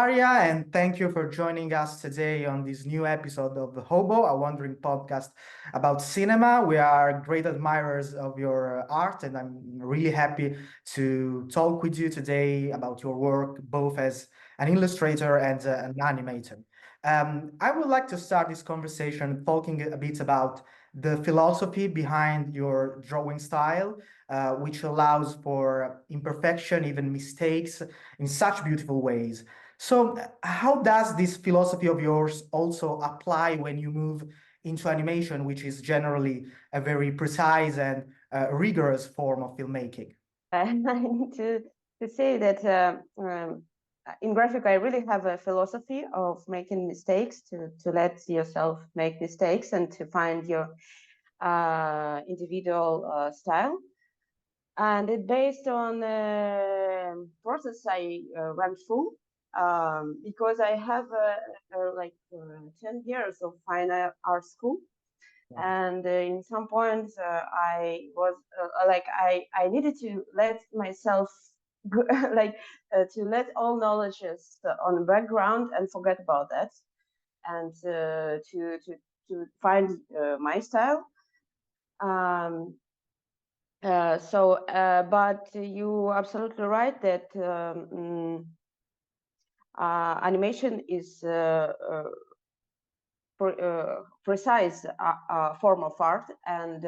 Varya, and thank you for joining us today on this new episode of the HOBO, a wandering podcast about cinema. We are great admirers of your art, and I'm really happy to talk with you today about your work, both as an illustrator and an animator. I would like to start this conversation talking a bit about the philosophy behind your drawing style, which allows for imperfection, even mistakes, in such beautiful ways. So, how does this philosophy of yours also apply when you move into animation, which is generally a very precise and rigorous form of filmmaking? I need to say that in graphic, I really have a philosophy of making mistakes, to let yourself make mistakes and to find your individual style. And it's based on a process I went through because I have 10 years of fine art school. And in some points, I was I needed to let myself to let all knowledges on the background and forget about that, and to find my style. But you absolutely right that animation is precise form of art and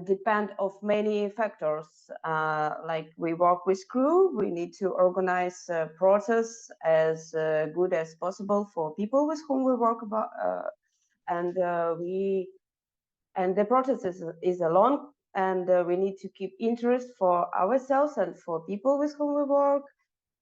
depend of many factors. Like we work with crew, we need to organize process as good as possible for people with whom we work about, and the process is a long, and we need to keep interest for ourselves and for people with whom we work,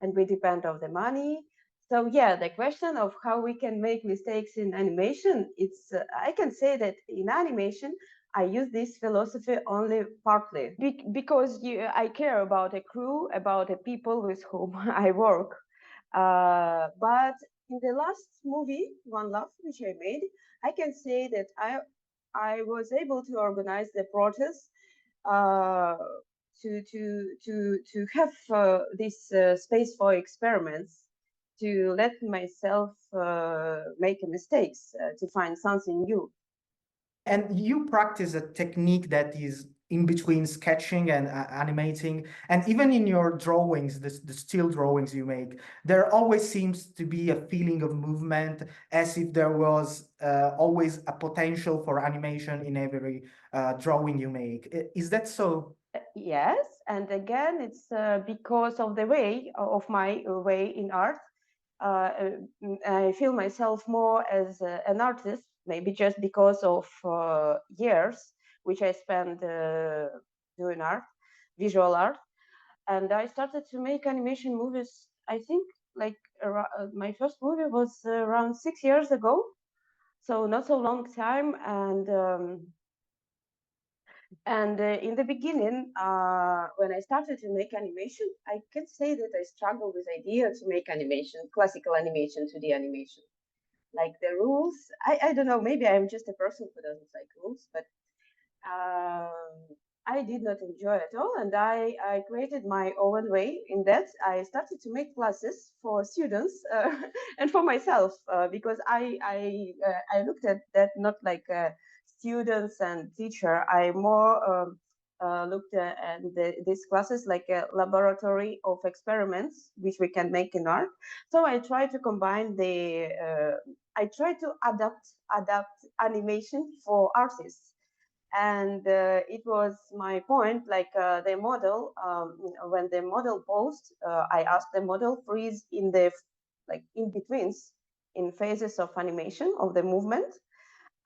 and we depend on the money. So yeah, the question of how we can make mistakes in animation, it's I can say that in animation, I use this philosophy only partly because I care about a crew, about the people with whom I work. But in the last movie, One Love, which I made, I can say that I was able to organize the process to have this space for experiments, to let myself make mistakes, to find something new. And you practice a technique that is in between sketching and animating, and even in your drawings, the still drawings you make, there always seems to be a feeling of movement, as if there was always a potential for animation in every drawing you make. Is that so? Yes, and again, it's because of the way of my way in art. I feel myself more as an artist, maybe just because of years which I spent doing art, visual art. And I started to make animation movies, I think, my first movie was around 6 years ago, so not so long time. And in the beginning, when I started to make animation, I can say that I struggled with the idea to make animation, classical animation, 2D animation. Like the rules, I don't know, maybe I'm just a person who doesn't like rules, but I did not enjoy it at all. And I created my own way in that. I started to make classes for students and for myself, because I looked at that not like students and teacher. I more looked at these classes like a laboratory of experiments which we can make in art. So I try to combine I try to adapt animation for artists. And it was my point, like the model, when the model posed, I asked the model freeze in the in betweens, in phases of animation of the movement.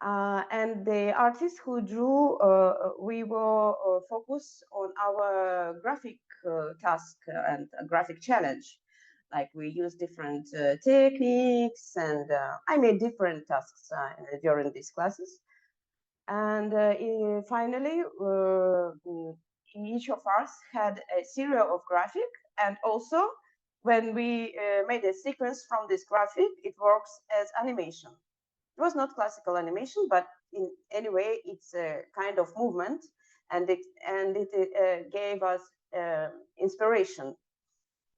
And the artists who drew, we were focused on our graphic task and graphic challenge. Like we use different techniques, and I made different tasks during these classes. And finally, each of us had a serial of graphic, and also when we made a sequence from this graphic, it works as animation. It was not classical animation, but in any way, it's a kind of movement, and it gave us inspiration.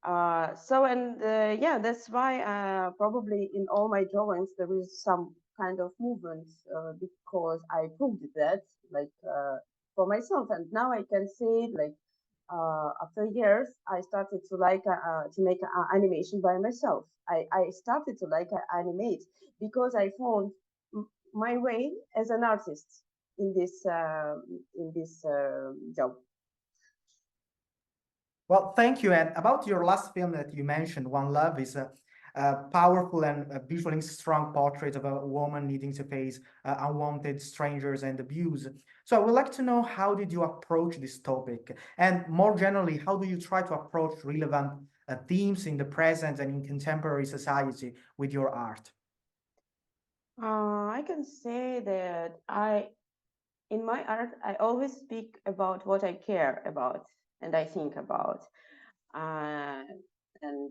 Yeah, that's why probably in all my drawings there is some kind of movement because I proved that like for myself, and now I can say like after years I started to like to make animation by myself. I started to like animate because I found my way as an artist in this job. Well, thank you. And about your last film that you mentioned, One Love, is a powerful and visually strong portrait of a woman needing to face unwanted strangers and abuse. So I would like to know, how did you approach this topic? And more generally, how do you try to approach relevant themes in the present and in contemporary society with your art? I can say that in my art, I always speak about what I care about and I think about, uh, and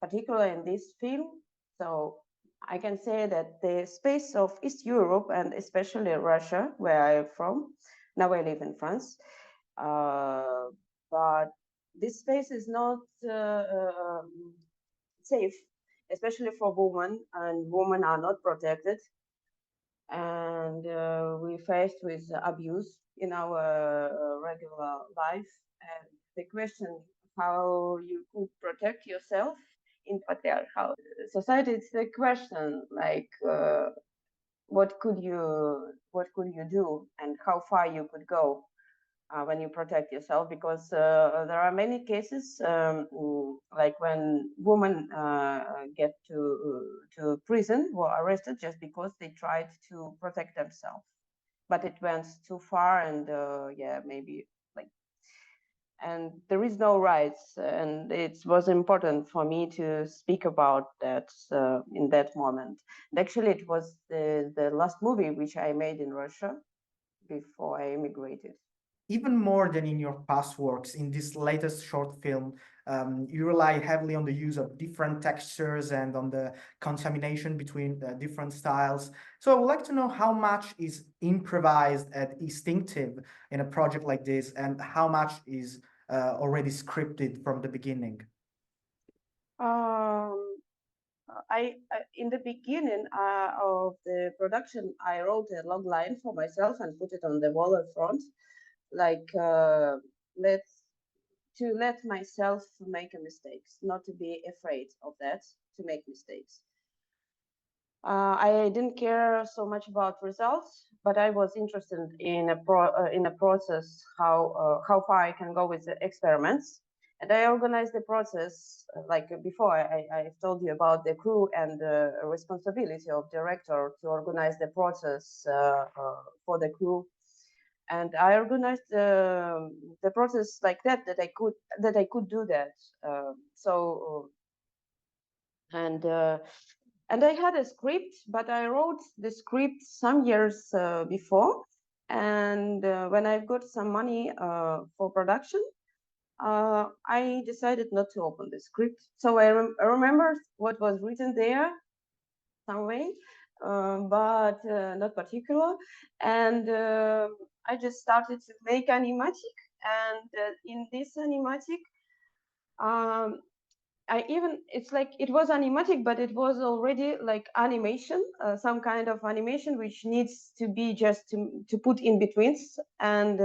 particularly in this film. So I can say that the space of East Europe and especially Russia, where I am from, now I live in France, but this space is not safe, especially for women, and women are not protected, and we faced with abuse in our regular life. And the question how you could protect yourself in patriarchal society, it's the question like what could you do and how far you could go when you protect yourself, because there are many cases like when women get to prison or arrested just because they tried to protect themselves, but it went too far, and yeah, maybe like, and there is no rights, and it was important for me to speak about that in that moment. And actually, it was the last movie which I made in Russia before I immigrated. Even more than in your past works, in this latest short film, you rely heavily on the use of different textures and on the contamination between different styles. So I would like to know how much is improvised and instinctive in a project like this, and how much is already scripted from the beginning. I in the beginning of the production, I wrote a log line for myself and put it on the wall in front, like let myself make mistakes, not to be afraid of that, to make mistakes. I didn't care so much about results, but I was interested in a process, how far I can go with the experiments. And I organized the process like before. I told you about the crew and the responsibility of director to organize the process for the crew. And I organized the process like that I could do that. And I had a script, but I wrote the script some years before. And when I've got some money for production, I decided not to open the script. So I remember what was written there some way, but not particular. And I just started to make animatic. And in this animatic, it's like it was animatic, but it was already like animation, some kind of animation which needs to be just to put in betweens. And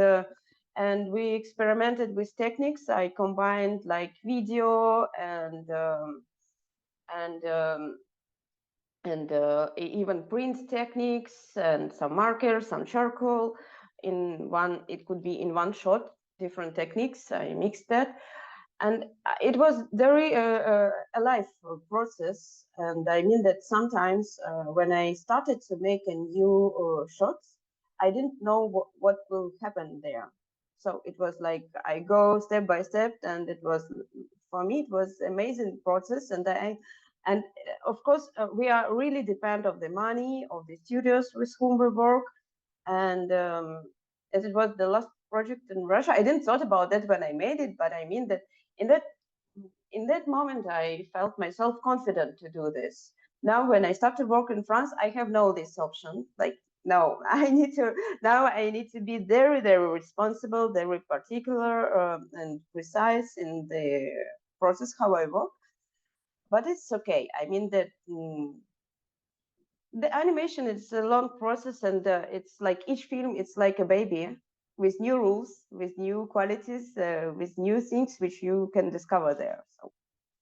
we experimented with techniques. I combined like video and even print techniques and some markers, some charcoal. It could be in one shot, different techniques. I mixed that. And it was very alive process. And I mean that sometimes when I started to make a new shots, I didn't know what will happen there. So it was like I go step by step, and it was, for me, it was amazing process. And of course, we are really depend of the money of the studios with whom we work. And as it was the last project in Russia, I didn't thought about that when I made it, but I mean that in that moment, I felt myself confident to do this. Now, when I start to work in France, I have no this option. Like no, I need to be very, very responsible, very particular and precise in the process, however, but it's okay. I mean that the animation is a long process, and it's like each film, it's like a baby with new rules, with new qualities, with new things which you can discover there. So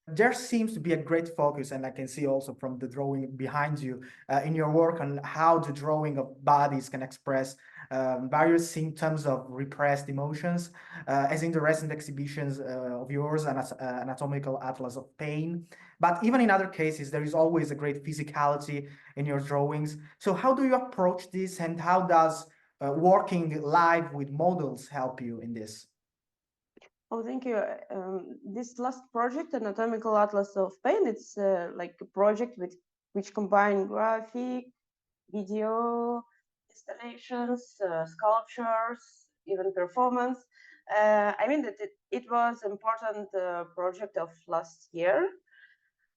there seems to be a great focus, and I can see also from the drawing behind you in your work on how the drawing of bodies can express various symptoms of repressed emotions, as in the recent exhibitions of yours, an anatomical atlas of pain. But even in other cases, there is always a great physicality in your drawings. So how do you approach this, and how does working live with models help you in this? oh, thank you. This last project, Anatomical Atlas of Pain, it's like a project which combine graphic, video, installations, sculptures, even performance. I mean that it was important project of last year,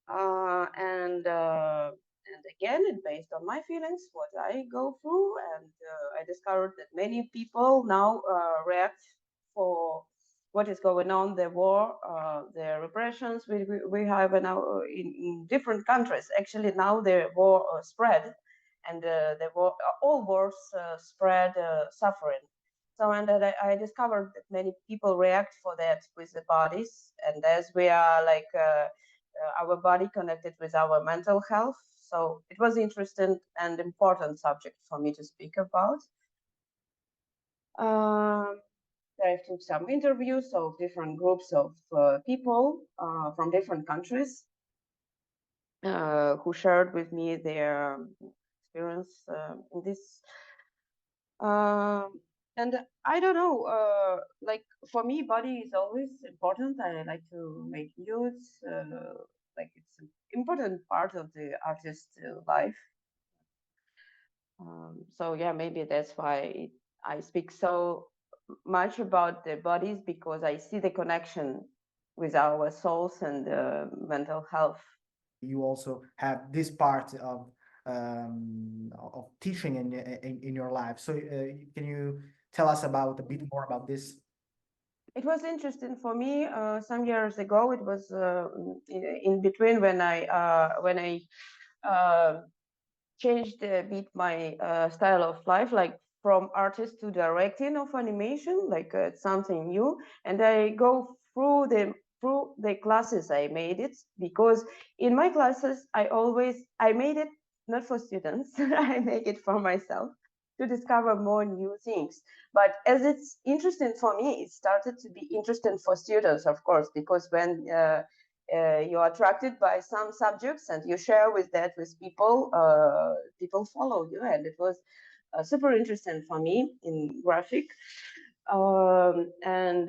and again, it based on my feelings, what I go through, and I discovered that many people now react for what is going on, the war, the repressions we have now in different countries. Actually, now the war spread, and the war, all wars spread suffering. So, and I discovered that many people react for that with the bodies, and as we are like our body connected with our mental health. So it was interesting and important subject for me to speak about. I took some interviews of different groups of people from different countries who shared with me their experience in this. And I don't know, like for me, body is always important. I like to make nudes, like it's an important part of the artist's life. So yeah, maybe that's why I speak so much about the bodies, because I see the connection with our souls and mental health. You also have this part of teaching in your life. So can you tell us about a bit more about this? It was interesting for me some years ago. It was in between when I changed a bit my style of life, like from artist to directing of animation, like something new. And I go through the classes I made it, because in my classes I made it not for students. I make it for myself to discover more new things. But as it's interesting for me, it started to be interesting for students, of course, because when you're attracted by some subjects and you share with people, people follow you, and it was super interesting for me in graphic. And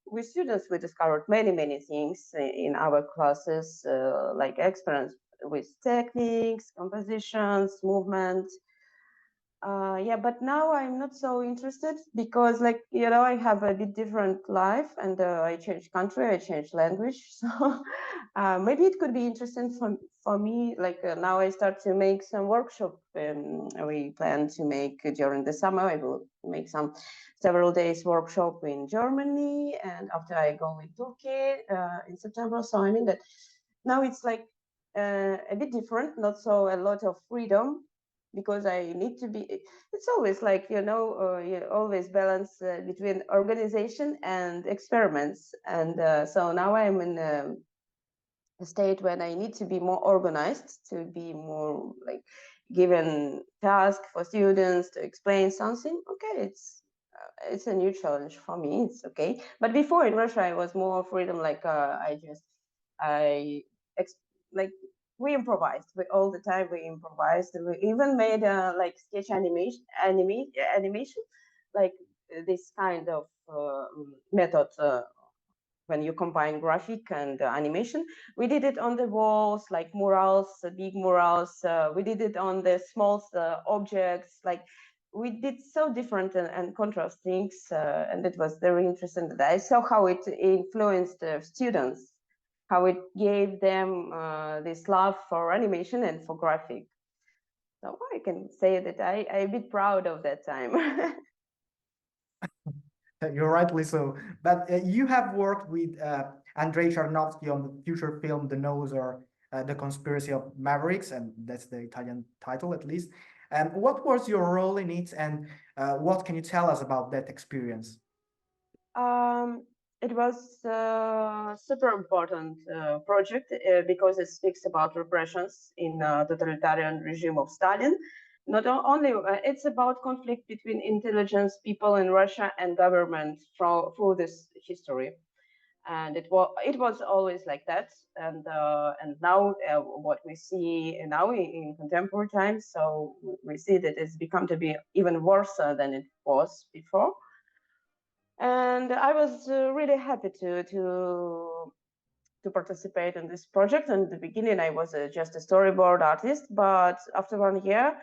with students, we discovered many things in our classes, like experience with techniques, compositions, movement. Yeah, but now I'm not so interested, because, like, you know, I have a bit different life, and I changed country, I changed language. So maybe it could be interesting for me. Like now I start to make some workshop. We plan to make during the summer. I will make some several days workshop in Germany, and after I go in Turkey in September. So I mean that now it's like a bit different, not so a lot of freedom, because I need to be, it's always like, you know, you always balance between organization and experiments. And so now I'm in a state when I need to be more organized, to be more like given task for students to explain something. Okay, it's a new challenge for me. It's okay. But before in Russia, I was more freedom. Like like we improvised. We all the time we improvised. We even made like sketch animation, like this kind of method when you combine graphic and animation. We did it on the walls, like murals, big murals. We did it on the small objects. Like we did so different and contrast things, and it was very interesting. That I saw how it influenced students, how it gave them this love for animation and for graphic. So I can say that I'm a bit proud of that time. You're rightly so. But you have worked with Andrey Khrzhanovsky on the future film The Nose, or The Conspiracy of Mavericks, and that's the Italian title at least. And what was your role in it, and what can you tell us about that experience? It was a super important project because it speaks about repressions in totalitarian regime of Stalin. Not only it's about conflict between intelligence people in Russia and government through this history, and it was always like that. And now what we see now in contemporary times, so we see that it's become to be even worse than it was before. And I was really happy to participate in this project. And in the beginning, I was just a storyboard artist, but after 1 year,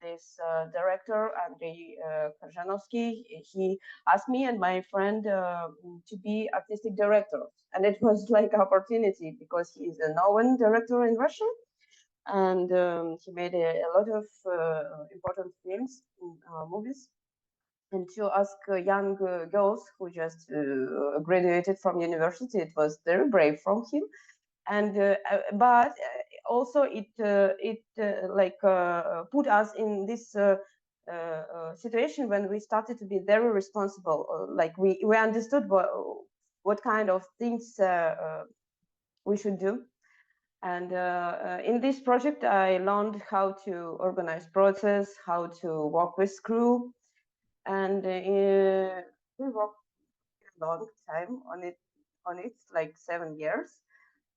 this director, Andrey Khrzhanovsky, he asked me and my friend to be artistic directors. And it was like an opportunity because he's a known director in Russia. And he made a lot of important films, movies. And to ask young girls who just graduated from university, it was very brave from him. And but also it put us in this situation when we started to be very responsible. Like we understood what kind of things we should do. And in this project, I learned how to organize process, how to work with crew, and we worked a long time on it, like 7 years.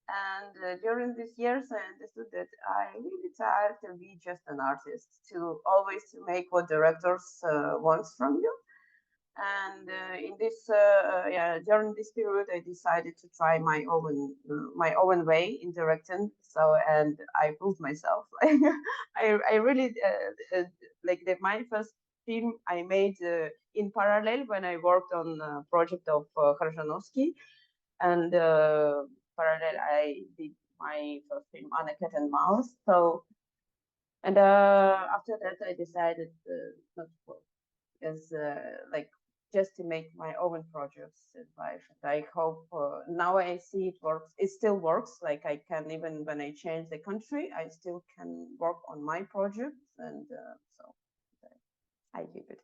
And during these years, I understood that I'm really tired to be just an artist, to always to make what directors wants from you. And in this, during this period, I decided to try my own way in directing. So, and I proved myself. I really like my first film I made in parallel when I worked on a project of Khrzhanovsky, and parallel I did my first film Anna Cat and Mouse. So, and after that I decided not to work as like just to make my own projects in life. And I hope now I see it works. It still works. Like I can, even when I change the country, I still can work on my projects, and so I keep it.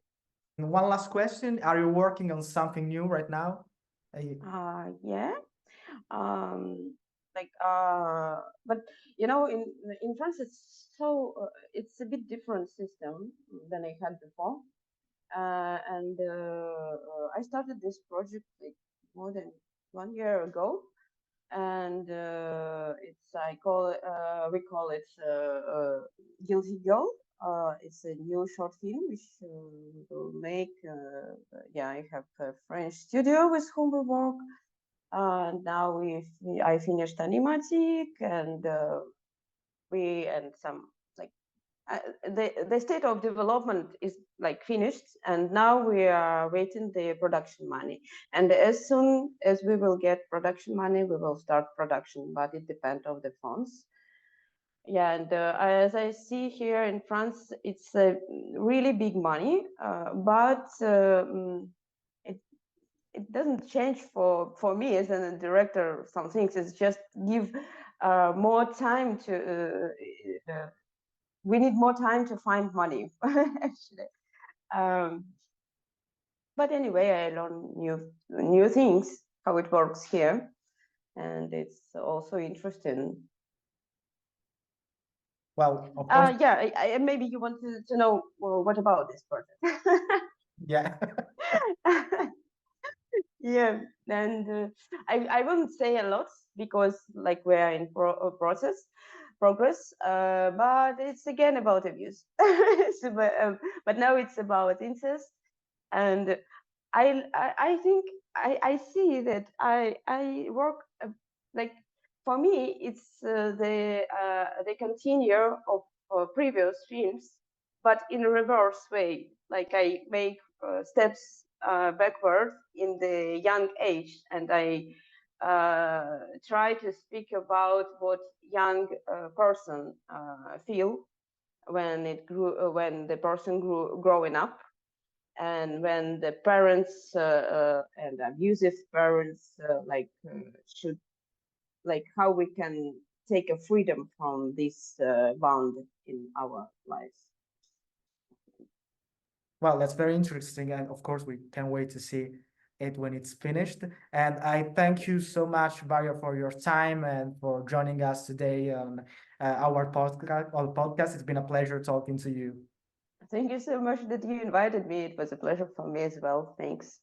And one last question: are you working on something new right now? Yeah. But you know, in France, it's so it's a bit different system than I had before. And I started this project like more than 1 year ago, and we call it 𝗂𝗃𝗃𝗃. It's a new short film which we will make. I have a French studio with whom we work. Now I finished animatic, and we and some like the state of development is like finished, and now we are waiting the production money. And as soon as we will get production money, we will start production, but it depends on the funds. Yeah, and as I see here in France, it's really big money, but it doesn't change for me as a director some things. It's just give more time to we need more time to find money actually. But anyway, I learn new things, how it works here, and it's also interesting. Well, of course. Yeah, maybe you want to know, well, what about this project? Yeah. Yeah, and I wouldn't say a lot because like we're in progress, but it's again about abuse. But now it's about incest, and I think I see that I work like, for me it's the continue of previous films, but in a reverse way. Like I make steps backward in the young age, and I try to speak about what young person feel when the person growing up, and when the parents and abusive parents should, like, how we can take a freedom from this bond in our lives. Well, that's very interesting, and of course we can't wait to see it when it's finished. And I thank you so much, Varya, for your time and for joining us today on our podcast. It's been a pleasure talking to you. Thank you so much that you invited me. It was a pleasure for me as well. Thanks.